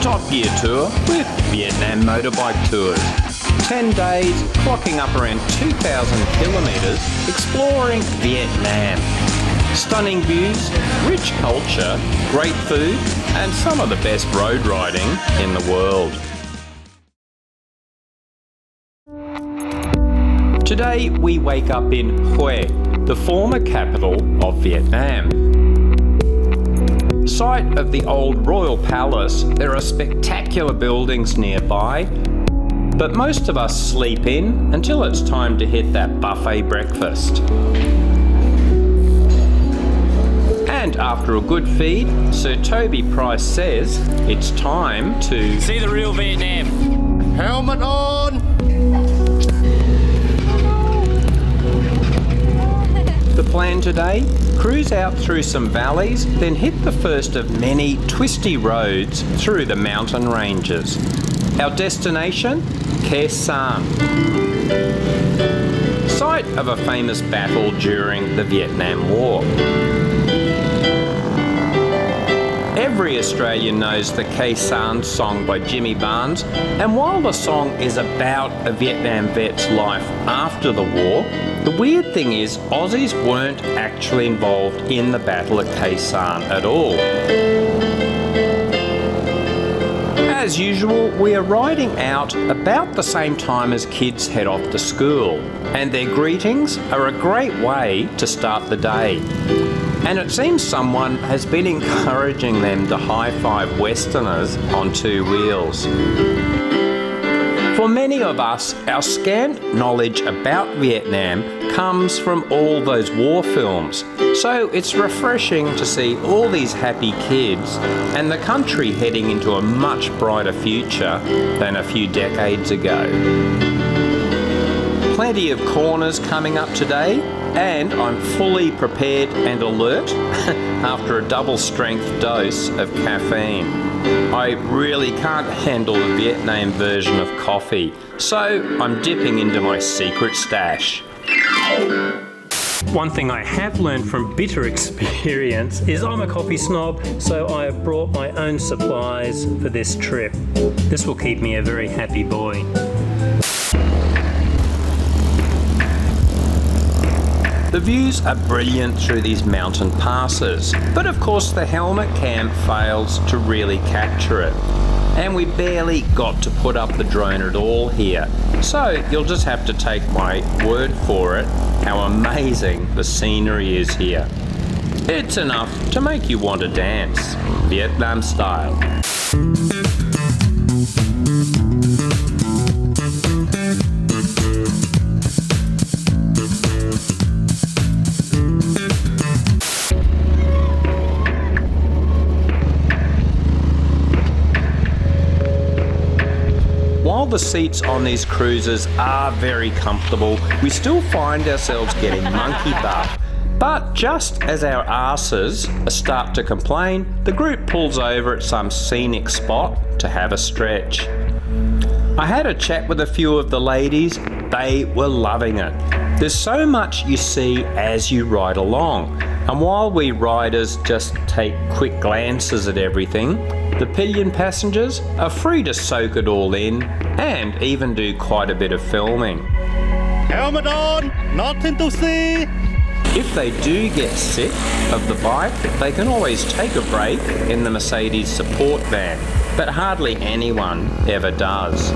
top gear tour with Vietnam Motorbike Tours. 10 days, clocking up around 2,000 kilometres, exploring Vietnam. Stunning views, rich culture, great food, and some of the best road riding in the world. Today we wake up in Hue, the former capital of Vietnam. Site of the old royal palace, there are spectacular buildings nearby, but most of us sleep in until it's time to hit that buffet breakfast. And after a good feed, Sir Toby Price says it's time to see the real Vietnam. Helmet on! The plan today? Cruise out through some valleys, then hit the first of many twisty roads through the mountain ranges. Our destination? Sanh, site of a famous battle during the Vietnam War. Every Australian knows the Sanh song by Jimmy Barnes, and while the song is about a Vietnam vet's life after the war, the weird thing is Aussies weren't actually involved in the Battle of Sanh at all. As usual, we are riding out about the same time as kids head off to school, and their greetings are a great way to start the day. And it seems someone has been encouraging them to high-five Westerners on two wheels. For many of us, our scant knowledge about Vietnam comes from all those war films, so it's refreshing to see all these happy kids and the country heading into a much brighter future than a few decades ago. Plenty of corners coming up today, and I'm fully prepared and alert after a double-strength dose of caffeine. I really can't handle the Vietnam version of coffee, so I'm dipping into my secret stash. One thing I have learned from bitter experience is I'm a coffee snob, so I have brought my own supplies for this trip. This will keep me a very happy boy. The views are brilliant through these mountain passes, but of course the helmet cam fails to really capture it. And we barely got to put up the drone at all here, so you'll just have to take my word for it how amazing the scenery is here. It's enough to make you want to dance, Vietnam style. While the seats on these cruisers are very comfortable, we still find ourselves getting monkey butt. But just as our asses start to complain, the group pulls over at some scenic spot to have a stretch. I had a chat with a few of the ladies. They were loving it. There's so much you see as you ride along, and while we riders just take quick glances at everything, the pillion passengers are free to soak it all in and even do quite a bit of filming. Helmet on! Nothing to see! If they do get sick of the bike, they can always take a break in the Mercedes support van, but hardly anyone ever does.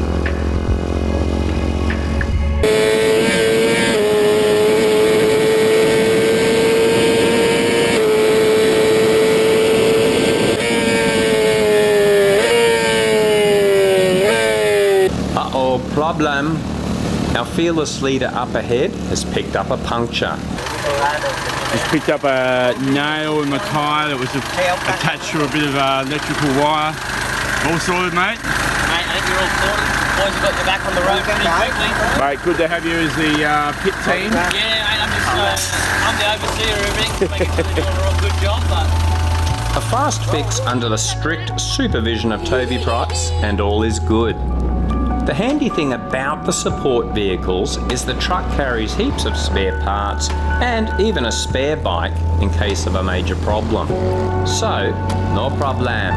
Problem. Our fearless leader up ahead has picked up a puncture. Just picked up a nail in my tyre that was attached to a bit of electrical wire. All sorted, mate? Mate, I think you're all sorted. Boys have got your back on the road pretty quickly. Mate, good to have you as the pit team. Yeah, mate, I'm the overseer of everything, making sure they're doing a real good job, but... A fast fix under the strict supervision of Toby Price, and all is good. The handy thing about the support vehicles is the truck carries heaps of spare parts and even a spare bike in case of a major problem. So, no problem.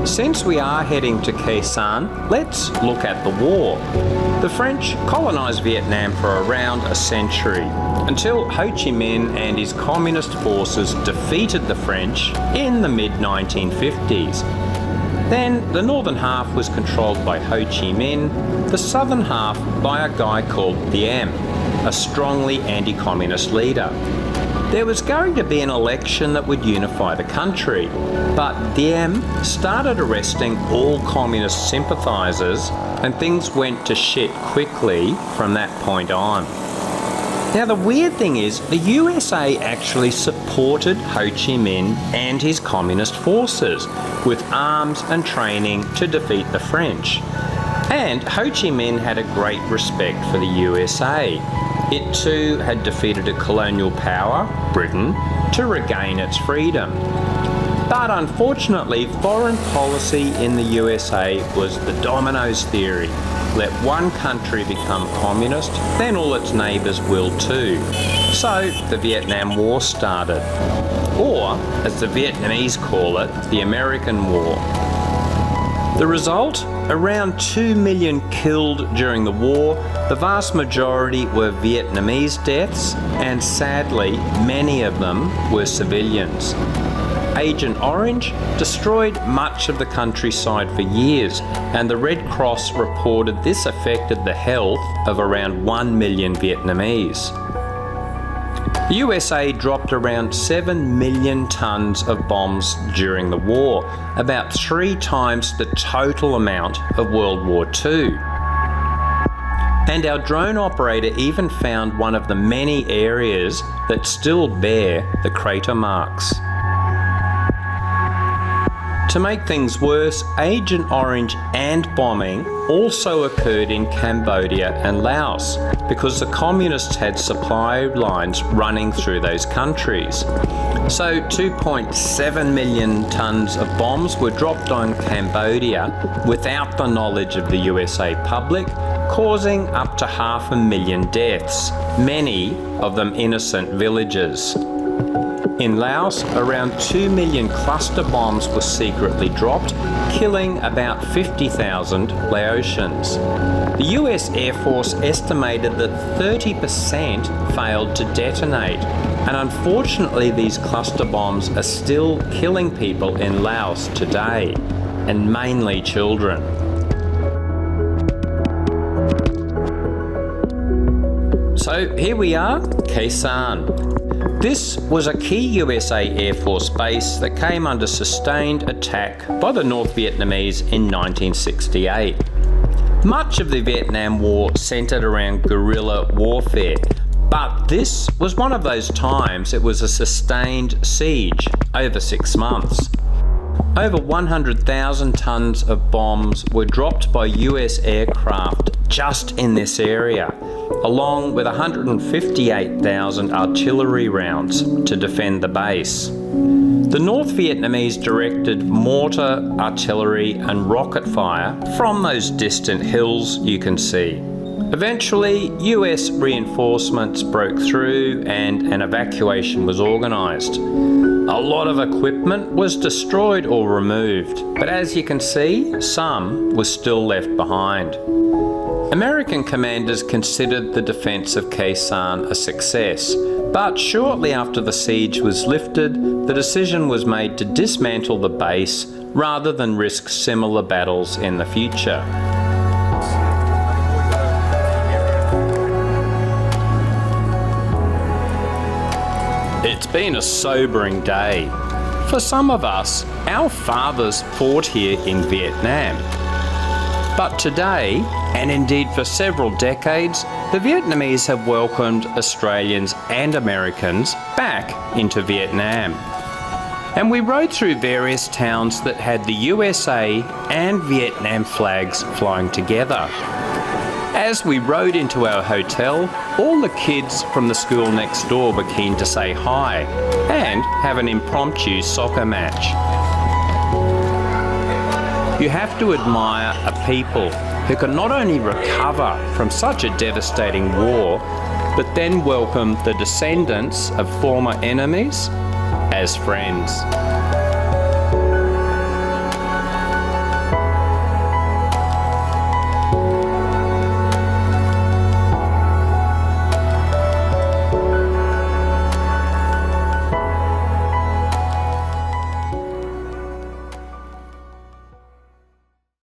Since we are heading to Khe Sanh, let's look at the war. The French colonised Vietnam for around a century, until Ho Chi Minh and his communist forces defeated the French in the mid-1950s. Then the northern half was controlled by Ho Chi Minh, the southern half by a guy called Diem, a strongly anti-communist leader. There was going to be an election that would unify the country, but Diem started arresting all communist sympathisers and things went to shit quickly from that point on. Now the weird thing is, the USA actually supported Ho Chi Minh and his communist forces with arms and training to defeat the French. And Ho Chi Minh had a great respect for the USA. It too had defeated a colonial power, Britain, to regain its freedom. But unfortunately, foreign policy in the USA was the dominoes theory. Let one country become communist, then all its neighbours will too. So the Vietnam War started. Or, as the Vietnamese call it, the American War. The result? Around 2 million killed during the war. The vast majority were Vietnamese deaths, and sadly, many of them were civilians. Agent Orange destroyed much of the countryside for years, and the Red Cross reported this affected the health of around 1 million Vietnamese. The USA dropped around 7 million tonnes of bombs during the war, about 3 times the total amount of World War II. And our drone operator even found one of the many areas that still bear the crater marks. To make things worse, Agent Orange and bombing also occurred in Cambodia and Laos because the communists had supply lines running through those countries. So 2.7 million tonnes of bombs were dropped on Cambodia without the knowledge of the USA public, causing up to 500,000 deaths, many of them innocent villagers. In Laos, around 2 million cluster bombs were secretly dropped, killing about 50,000 Laotians. The US Air Force estimated that 30% failed to detonate, and unfortunately these cluster bombs are still killing people in Laos today, and mainly children. So here we are, Khe Sanh. This was a key USA Air Force base that came under sustained attack by the North Vietnamese in 1968. Much of the Vietnam War centred around guerrilla warfare, but this was one of those times it was a sustained siege over 6 months. Over 100,000 tonnes of bombs were dropped by US aircraft just in this area, along with 158,000 artillery rounds to defend the base. The North Vietnamese directed mortar, artillery and rocket fire from those distant hills you can see. Eventually, US reinforcements broke through and an evacuation was organised. A lot of equipment was destroyed or removed, but as you can see, some was still left behind. American commanders considered the defence of Khe Sanh a success, but shortly after the siege was lifted, the decision was made to dismantle the base rather than risk similar battles in the future. It's been a sobering day. For some of us, our fathers fought here in Vietnam. But today, and indeed for several decades, the Vietnamese have welcomed Australians and Americans back into Vietnam. And we rode through various towns that had the USA and Vietnam flags flying together. As we rode into our hotel, all the kids from the school next door were keen to say hi and have an impromptu soccer match. You have to admire a people who can not only recover from such a devastating war, but then welcome the descendants of former enemies as friends.